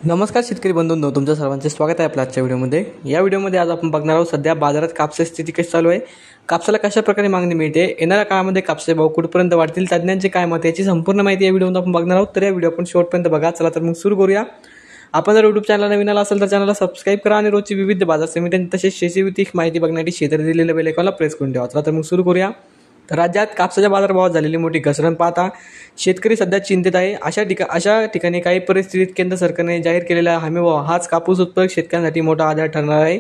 नमस्कार शेतकरी बंधूंनो, तुमचं सर्वांचे स्वागत आहे आपल्या आजच्या व्हिडिओमध्ये। या व्हिडिओमध्ये आज आपण बघणार आहोत सध्या बाजारात कापसाची स्थिती कशी चालू आहे, कापसाला कशा प्रकारे मागणी मिळते, येणाऱ्या काळामध्ये कापसाचे भाव कुठपर्यंत वाढतील, तज्ञांचे काय मत याची संपूर्ण माहिती या व्हिडिओमध्ये आपण बघणार आहोत। तर या व्हिडिओ आपण शेवटपर्यंत बघा। चला तर मग सुरू करूया। आपण जर YouTube चॅनलला नवीन आला असेल तर चॅनलला सबस्क्राइब करा आणि रोजची विविध बाजार समिती तसेच शेतीविषयक माहिती बघण्यासाठी शेजारी दिलेल्या बेल आयकॉनला प्रेस करून ठेवा। चला तर मग सुरू करूया। तर राज्यात कापसाच्या बाजारभावात झालेली मोठी घसरण पाहता शेतकरी सध्या चिंतित आहे। अशा ठिकाणी काही परिस्थितीत केंद्र सरकारने जाहीर केलेला हमीभाव हाच कापूस उत्पादक शेतकऱ्यांसाठी मोठा आधार ठरणार आहे।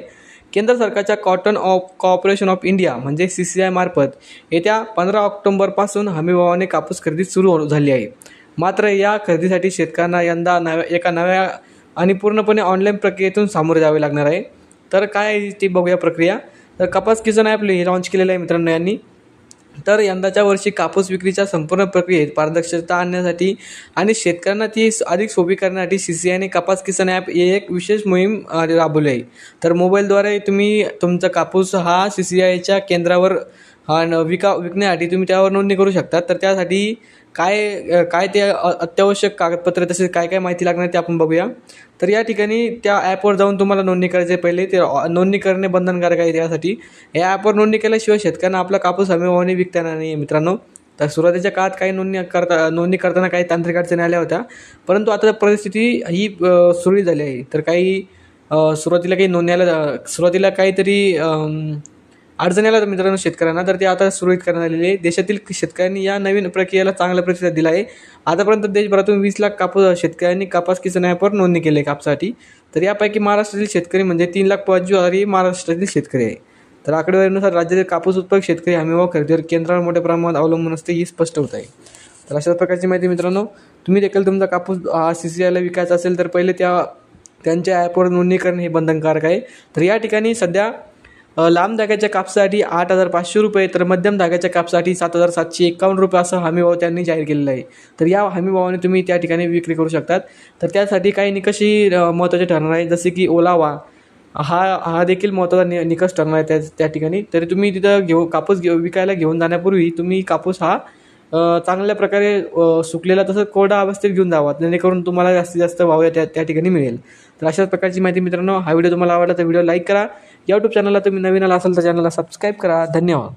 केंद्र सरकारच्या कॉटन कॉर्पोरेशन ऑफ इंडिया म्हणजे CCI मार्फत येत्या 15 ऑक्टोबरपासून हमीभावाने कापूस खरेदी सुरू झाली आहे। मात्र या खरेदीसाठी शेतकऱ्यांना यंदा एका नव्या आणि पूर्णपणे ऑनलाईन प्रक्रियेतून सामोरे जावे लागणार आहे। तर काय आहे ती बघूया प्रक्रिया। तर कपास किसान ॲप लॉन्च केलेलं आहे मित्रांनो यांनी। तर यंदाच्या वर्षी कापूस विक्रीच्या संपूर्ण प्रक्रियेत पारदर्शकता आणण्यासाठी आणि शेतकऱ्यांना ती अधिक सोपी करण्यासाठी CCIने कपास किसान ॲप ही एक विशेष मोहीम राबवली आहे। तर मोबाईलद्वारे तुम्ही तुमचा कापूस हा CCIच्या केंद्रावर विकण्यासाठी तुम्ही त्यावर नोंदणी करू शकता। तर त्यासाठी काय ते अत्यावश्यक कागदपत्र तसेच काय माहिती लागणार ते आपण बघूया। तर या ठिकाणी त्या ॲपवर जाऊन तुम्हाला नोंदणी करायची पहिले ते नोंदणी करणे बंधनकारक आहे। त्यासाठी या ॲपवर नोंदणी केल्याशिवाय शेतकऱ्यांना आपला कापूस हमीभावाने विकता येणार नाही मित्रांनो। तर सुरुवातीच्या काळात काही नोंदणी करताना काही तांत्रिक अडचणी आल्या होत्या, परंतु आता परिस्थिती ही सुरळीत झाली आहे। तर काही सुरुवातीला काहीतरी अडचणी आल्या मित्रांनो शेतकऱ्यांना, तर ते आता सुरळीत करण्यात आलेले आहे। देशातील शेतकऱ्यांनी या नवीन प्रक्रियेला चांगला प्रतिसाद दिला आहे। आतापर्यंत देशभरातून 20 लाख शेतकऱ्यांनी कपास किसान ॲपवर नोंदणी केली आहे कापसासाठी। तर यापैकी महाराष्ट्रातील शेतकरी म्हणजे 3,25,000 ही महाराष्ट्रातील शेतकरी आहे। तर आकडेवारीनुसार राज्यातील कापूस उत्पादक शेतकरी हमीभाव खरेदीवर केंद्रावर मोठ्या प्रमाणात अवलंबून असते ही स्पष्ट होत आहे। तर अशा प्रकारची माहिती मित्रांनो, तुम्ही देखील तुमचा कापूस CCIला विकायचा असेल तर पहिले त्यांच्या ॲपवर नोंदणी करणे हे बंधनकारक आहे। तर या ठिकाणी सध्या लांब धाग्याच्या कापसासाठी 8,500 रुपये तर मध्यम धाग्याच्या कापसासाठी 7,751 रुपये असा हमीभाव त्यांनी जाहीर केलेला आहे। तर या हमीभावाने तुम्ही त्या ठिकाणी विक्री करू शकतात। तर त्यासाठी काही निकषही महत्त्वाचे ठरणार आहे, जसे की ओलावा हा देखील महत्त्वाचा निकष ठरणार आहे त्या ठिकाणी। तरी तुम्ही तिथं कापूस विकायला घेऊन जाण्यापूर्वी तुम्ही कापूस हा चांगल्या प्रकारे सुकलेला तसंच कोरडा अवस्थेत घेऊन जावा, जेणेकरून तुम्हाला जास्तीत जास्त भाव त्या ठिकाणी मिळेल। तर अशाच प्रकारची माहिती मित्रांनो, हा व्हिडिओ तुम्हाला आवडला तर व्हिडिओ लाईक करा। YouTube चॅनलला तुम्ही नवीन आला असाल तर चॅनलला सबस्क्राईब करा। धन्यवाद।